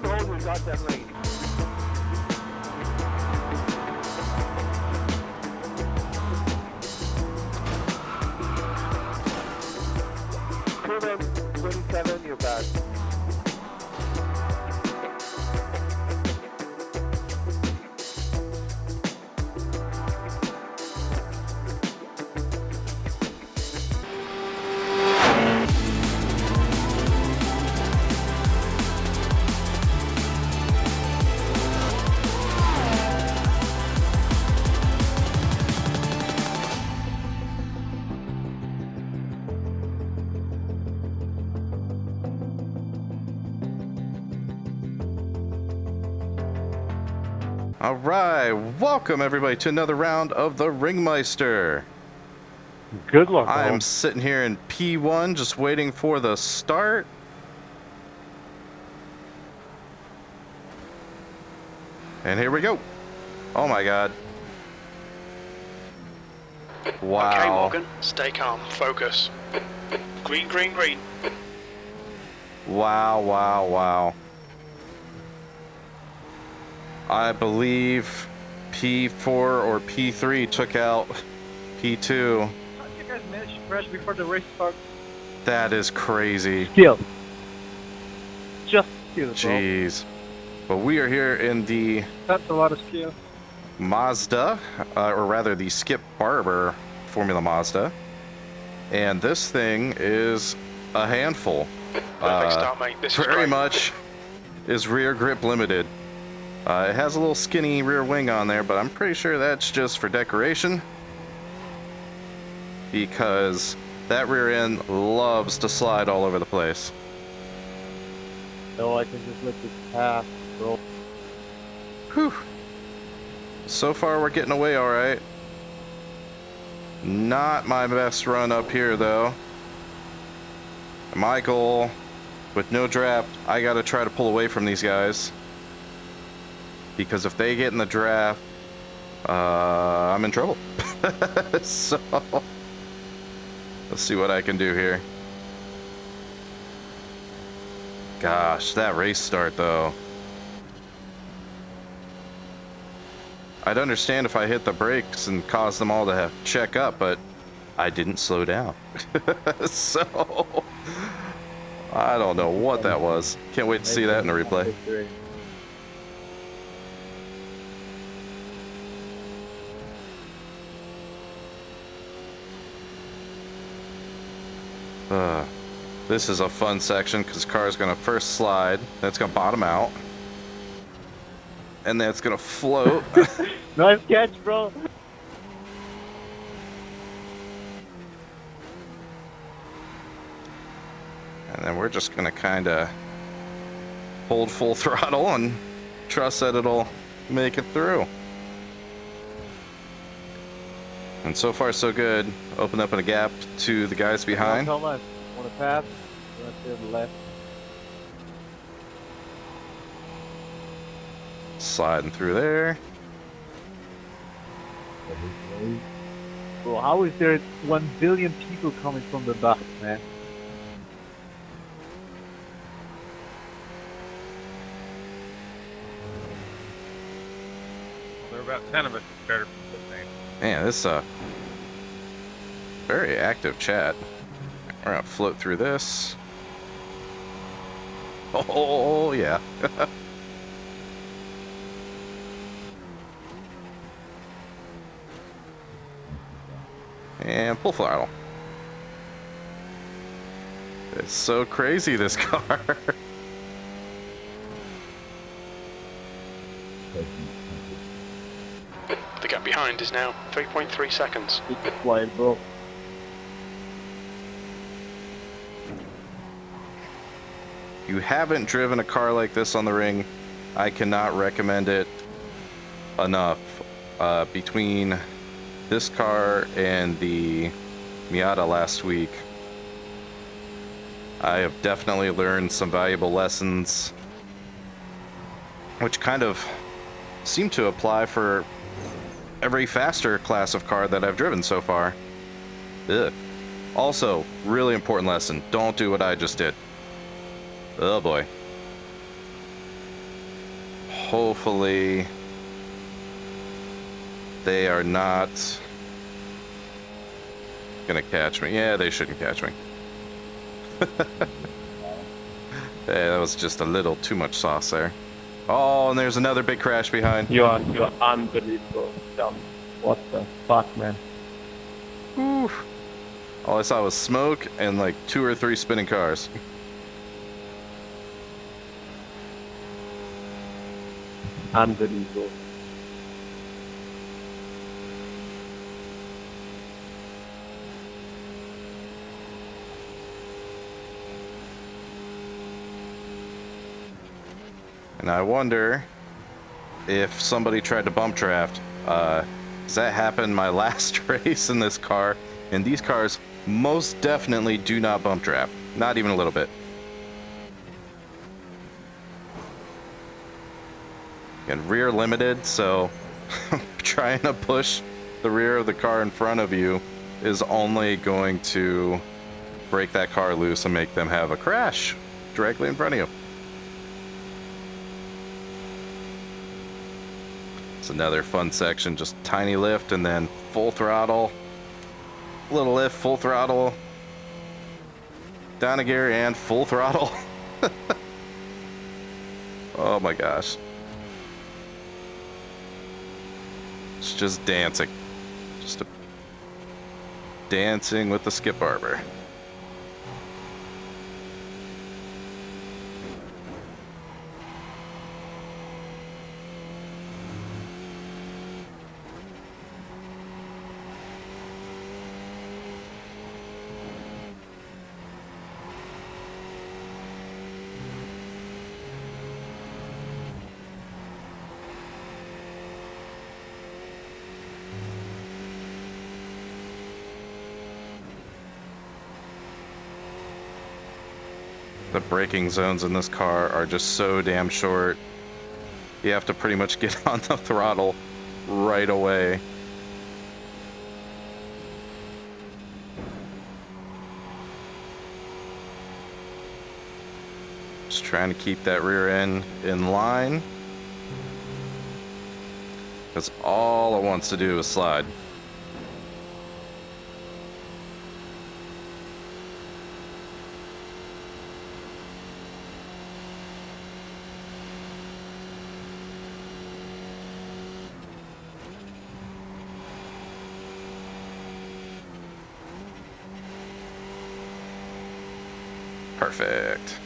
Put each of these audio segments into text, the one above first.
Don't hold your goddamn lane. Turn 27, you're bad. Alright, welcome everybody to another round of the Ring Meister. Good luck. I am sitting here in P1 just waiting for the start. And here we go. Oh my god. Wow. Okay, Morgan, stay calm, focus. Green, green, green. Wow, wow, wow. I believe P4 or P3 took out P2. How did you guys manage to crash before the race starts? That is crazy. Skill. Just skill, bro. Jeez. But we are here in the That's a lot of skill. Mazda, or rather the Skip Barber Formula Mazda. And this thing is a handful. Perfect start, mate. This is Very great. much is rear grip limited. It has a little skinny rear wing on there, but I'm pretty sure that's just for decoration. Because that rear end loves to slide all over the place. No, I can just let this pass, bro. Whew. So far we're getting away alright. Not my best run up here though. My goal, with no draft, I gotta try to pull away from these guys. Because if they get in the draft, I'm in trouble. So, let's see what I can do here. Gosh, that race start though. I'd understand if I hit the brakes and caused them all to have check up, but I didn't slow down. So, I don't know what that was. Can't wait to see that in the replay. This is a fun section because the car is going to first slide, then it's going to bottom out, and then it's going to float. Nice catch, bro. And then we're just going to kind of hold full throttle and trust that it'll make it through. And so far so good. Open up a gap to the guys behind. Come on, want to pass? Right to the left. Sliding through there. Bro, how is there 1 billion people coming from the back, man? There are about 10 of us that started from this thing. Man, this is a very active chat. We're gonna float through this. Oh yeah. And pull throttle. It's so crazy, this car. The gap behind is now 3.3 seconds. It's flying, bro. You haven't driven a car like this on the ring, I cannot recommend it enough. Between this car and the Miata last week, I have definitely learned some valuable lessons, which kind of seem to apply for every faster class of car that I've driven so far. Ugh. Also, really important lesson, don't do what I just did. Oh boy. hopefully they are not gonna catch me. Yeah, they shouldn't catch me. Yeah, that was just a little too much sauce there. Oh, and there's another big crash behind. You're unbelievable. Dumb. What the fuck, man? Oof. All I saw was smoke and like 2 or 3 spinning cars. Unbelievable. And I wonder if somebody tried to bump draft. Does that happen my last race in this car? And these cars most definitely do not bump draft. Not even a little bit. And rear limited, so trying to push the rear of the car in front of you is only going to break that car loose and make them have a crash directly in front of you. It's another fun section, just tiny lift and then full throttle. Little lift, full throttle. Down a gear and full throttle. Oh my gosh. It's just dancing. Just dancing with the Skip Barber. The braking zones in this car are just so damn short. You have to pretty much get on the throttle right away. Just trying to keep that rear end in line. Because all it wants to do is slide. Perfect.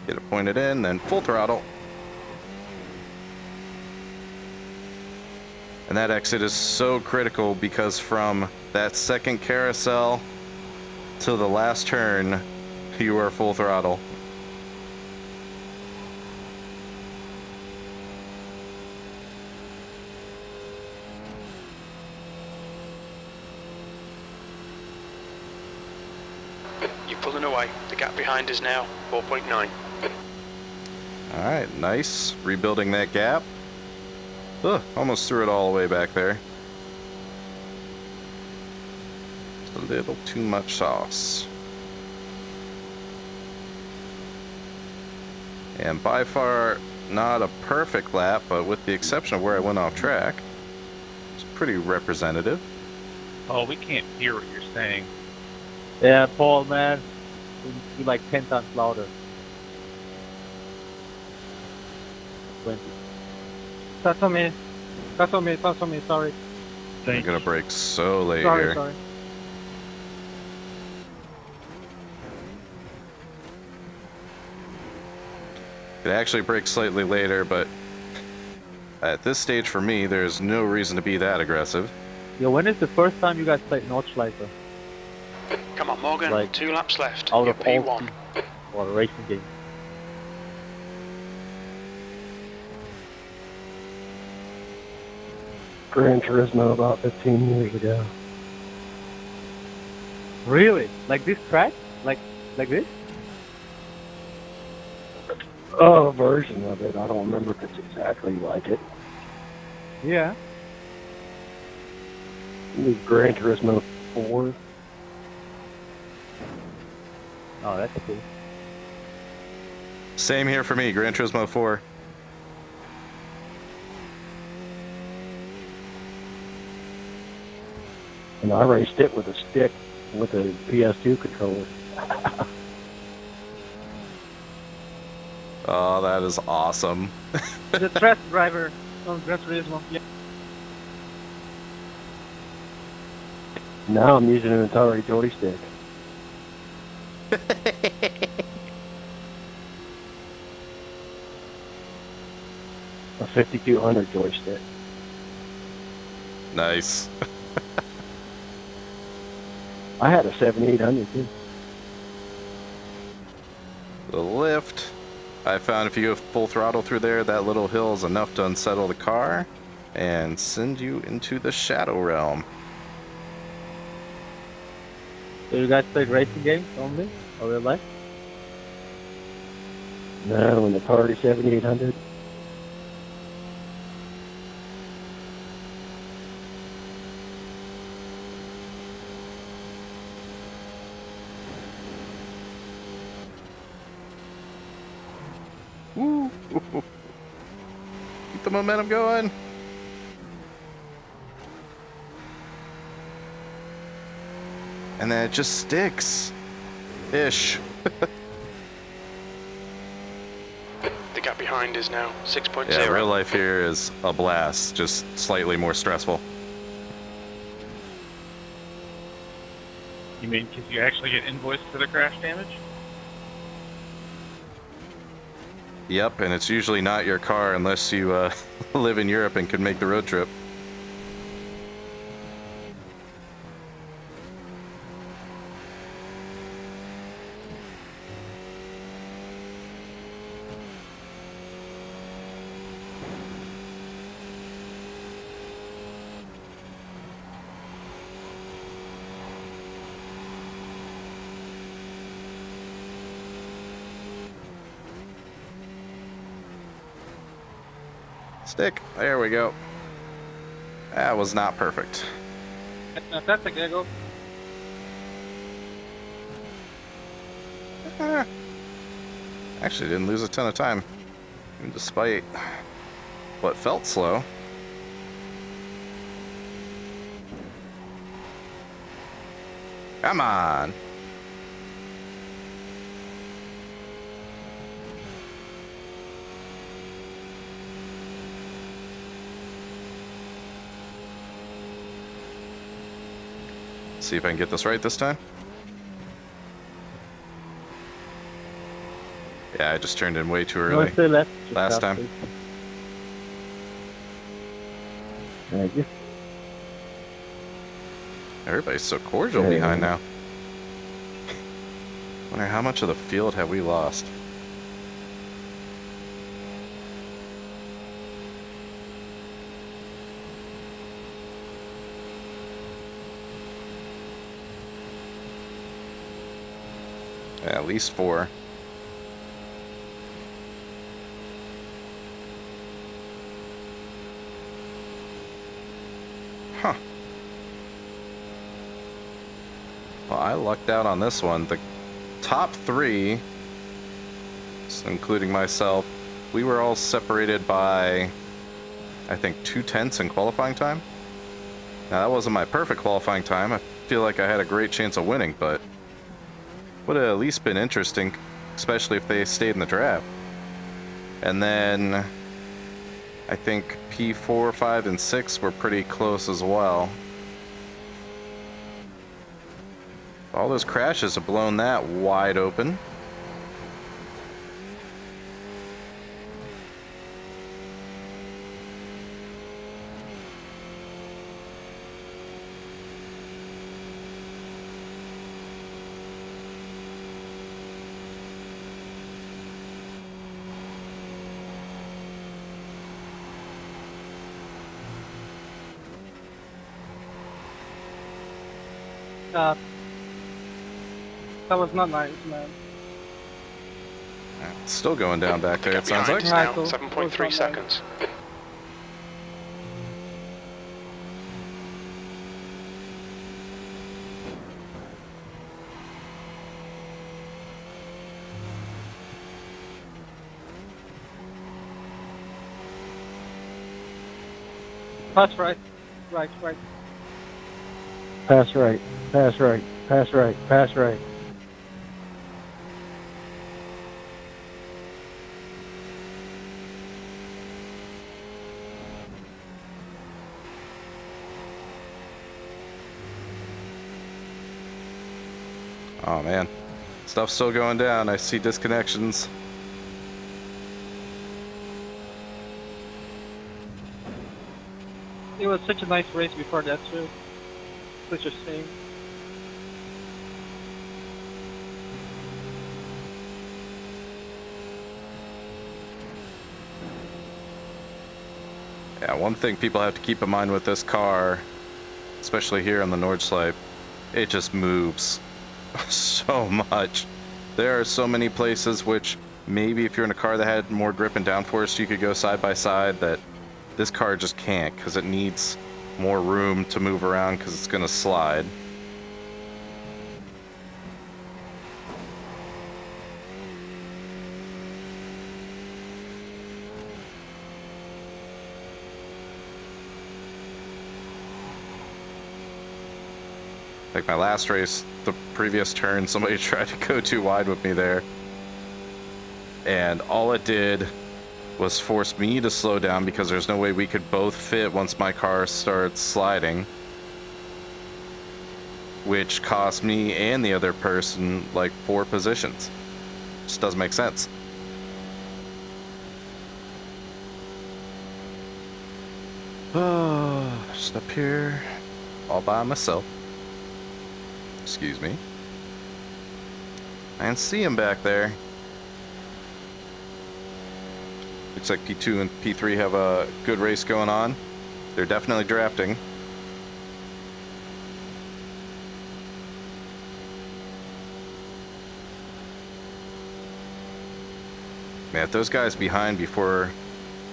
Get it pointed in, then full throttle. And that exit is so critical because from that second carousel to the last turn, you are full throttle. You're pulling away. The gap behind is now 4.9. All right, nice. Rebuilding that gap. Ugh, almost threw it all the way back there. Just a little too much sauce. And by far not a perfect lap, but with the exception of where I went off track, it's pretty representative. Oh, we can't hear what you're saying. Yeah, Paul, man. You like 10 times louder. 20. That's on me. That's on me. That's on me. Sorry. I'm gonna brake so late Sorry. here. Sorry. Could actually brake slightly later, but at this stage for me, there's no reason to be that aggressive. Yo, when is the first time you guys played Nordschleifer? Come on, Morgan. Like, 2 laps left. Out You're of all P1. teams or a racing game? Gran Turismo about 15 years ago. Really? Like this track? Like this? Oh, a version of it. I don't remember if it's exactly like it. Yeah. It was Gran Turismo 4. Oh, that's cool. Same here for me, Gran Turismo 4. And I raced it with a stick with a PS2 controller. Oh, that is awesome. The track driver on Gran Turismo. Yeah. Now I'm using an Atari joystick. A 5200 joystick. Nice. I had a 7800 too. The lift. I found if you go full throttle through there, that little hill is enough to unsettle the car and send you into the shadow realm. So you guys play racing games only, or real life? No, an Atari 7800. Woo! Keep the momentum going. And then it just sticks. Ish. The gap behind is now 6.0. Yeah, real life here is a blast, just slightly more stressful. You mean because you actually get invoiced for the crash damage? Yep, and it's usually not your car unless you live in Europe and can make the road trip. Stick. There we go. That was not perfect. That's a good go. Actually, didn't lose a ton of time, despite what felt slow. Come on. See if I can get this right this time. Yeah, I just turned in way too early No, still left. last time. Thank you. Everybody's so cordial behind now. Wonder how much of the field have we lost? Yeah, at least 4. Huh. Well, I lucked out on this one. The top 3, so including myself, we were all separated by, I think, 2/10 in qualifying time. Now, that wasn't my perfect qualifying time. I feel like I had a great chance of winning, but would have at least been interesting, especially if they stayed in the draft. And then I think P4, 5, and 6 were pretty close as well. All those crashes have blown that wide open. That was not nice, man. It's still going down back there, it sounds like. Is now 7.3 seconds. Pass right. Right, right. Pass right. Pass right. Pass right. Pass right. Oh man, stuff's still going down. I see disconnections. It was such a nice race before that too. Such a shame. Yeah, one thing people have to keep in mind with this car, especially here on the Nordschleife, it just moves so much. There are so many places which maybe if you're in a car that had more grip and downforce, you could go side by side, that this car just can't because it needs more room to move around because it's going to slide. Like my last race, the previous turn, somebody tried to go too wide with me there. And all it did was force me to slow down because there's no way we could both fit once my car starts sliding. Which cost me and the other person like 4 positions. Just doesn't make sense. Oh, just up here all by myself. Excuse me. I can see him back there. Looks like P2 and P3 have a good race going on. They're definitely drafting. Man, if those guys behind before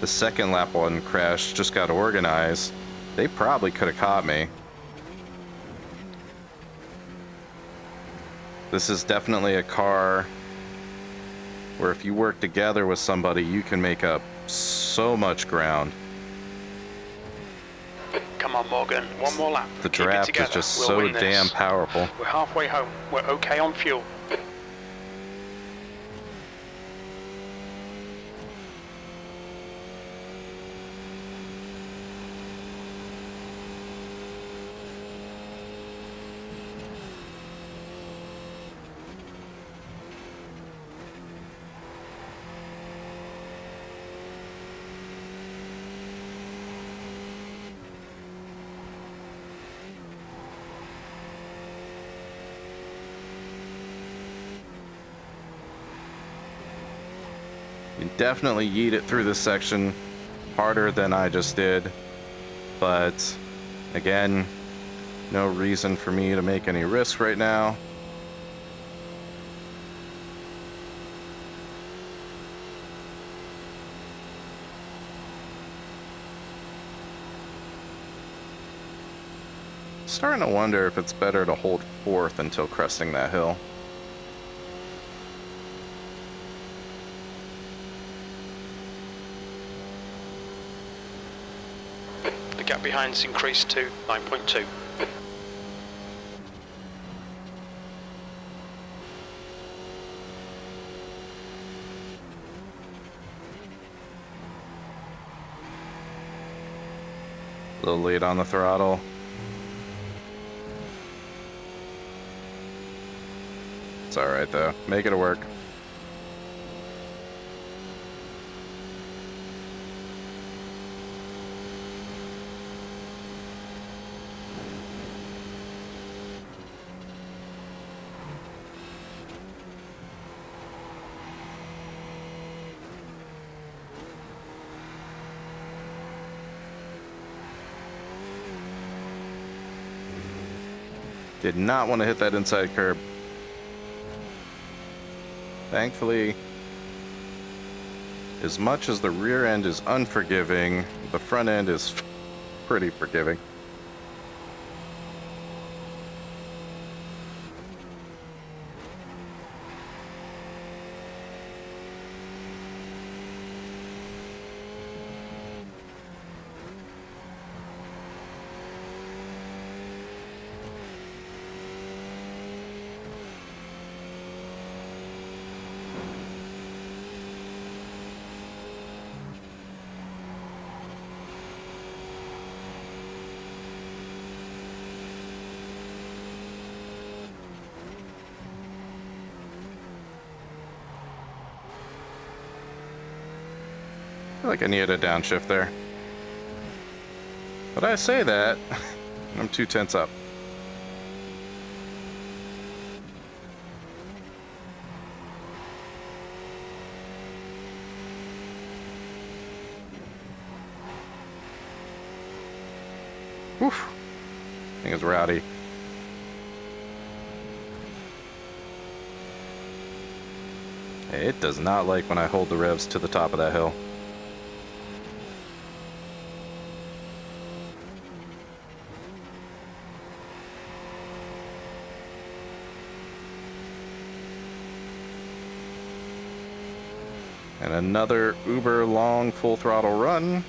the second lap one crash just got organized, they probably could have caught me. This is definitely a car where if you work together with somebody, you can make up so much ground. Come on, Morgan. One more lap. The Keep it draft is together. just We'll so win this. damn powerful. We're halfway home. We're okay on fuel. You definitely yeet it through this section harder than I just did, but again, no reason for me to make any risk right now. Starting to wonder if it's better to hold fourth until cresting that hill. The gap behind's increased to 9.2. A little late on the throttle. It's alright though. Make it work. Did not want to hit that inside curb. Thankfully, as much as the rear end is unforgiving, the front end is pretty forgiving. feel like I needed a downshift there. But I say that, I'm 2 tenths up. Woof. Thing is rowdy. It does not like when I hold the revs to the top of that hill. And another uber long full throttle run.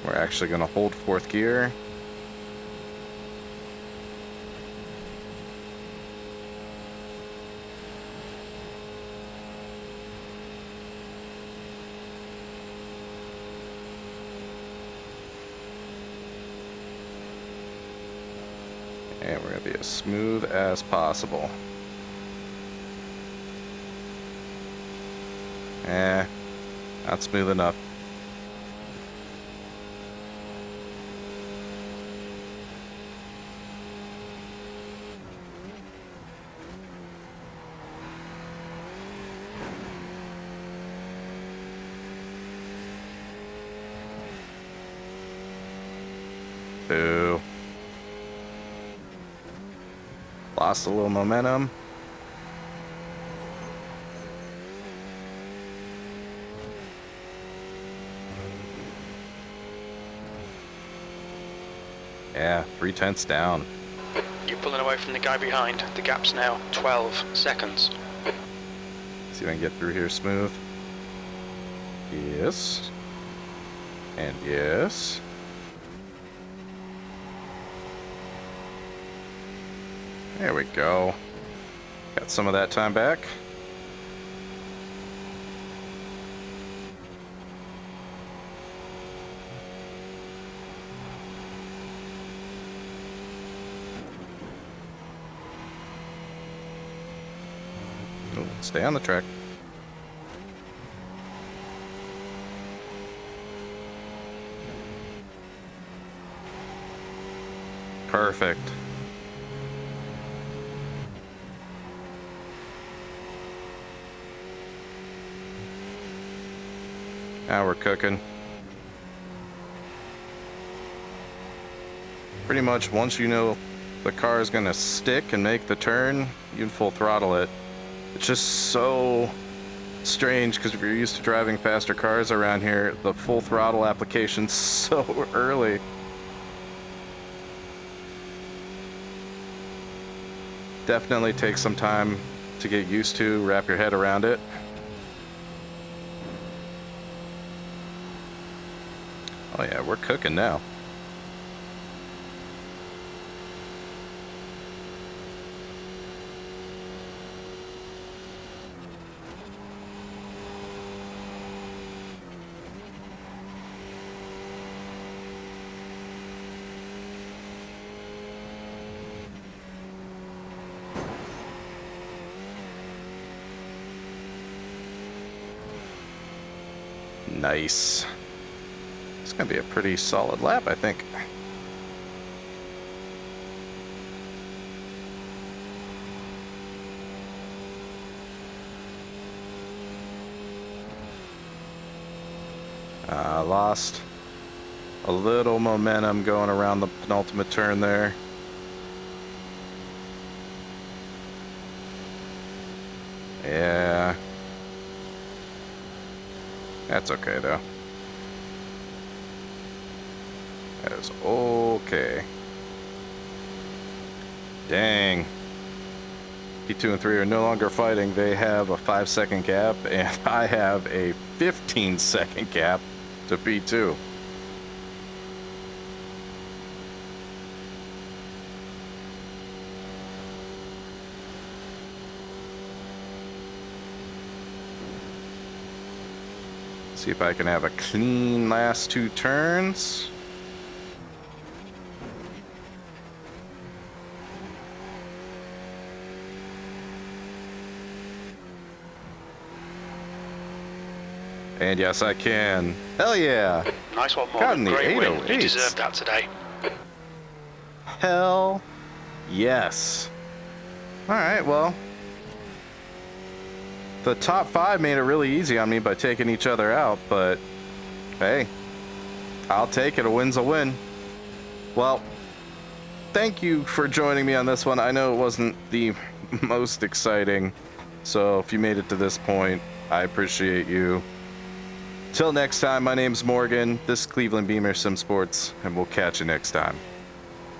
We're actually going to hold 4th gear. And we're going to be as smooth as possible. Not smooth enough. Boo. Lost a little momentum. Yeah, 3 tenths down. You're pulling away from the guy behind. The gap's now 12 seconds. See if I can get through here smooth. Yes. And yes. There we go. Got some of that time back. Oh, stay on the track. Perfect. Now we're cooking. Pretty much once you know the car is gonna stick and make the turn, you can full throttle it. It's just so strange because if you're used to driving faster cars around here, the full throttle application's so early. Definitely takes some time to get used to, wrap your head around it. Oh yeah, we're cooking now. Nice. It's gonna be a pretty solid lap, I think. Lost a little momentum going around the penultimate turn there. Yeah. That's okay though. That is okay. Dang. P2 and 3 are no longer fighting. They have a 5-second gap, and I have a 15-second gap to P2. See if I can have a clean last 2 turns. And yes, I can. Hell yeah. Nice one, Got in Morgan. the Great win. You 808s. deserved that today. Hell yes. Alright, well. The top 5 made it really easy on me by taking each other out, but hey, I'll take it. A win's a win. Well, thank you for joining me on this one. I know it wasn't the most exciting, so if you made it to this point, I appreciate you. Till next time, my name's Morgan. This is Cleveland Beamer Sim Sports, and we'll catch you next time.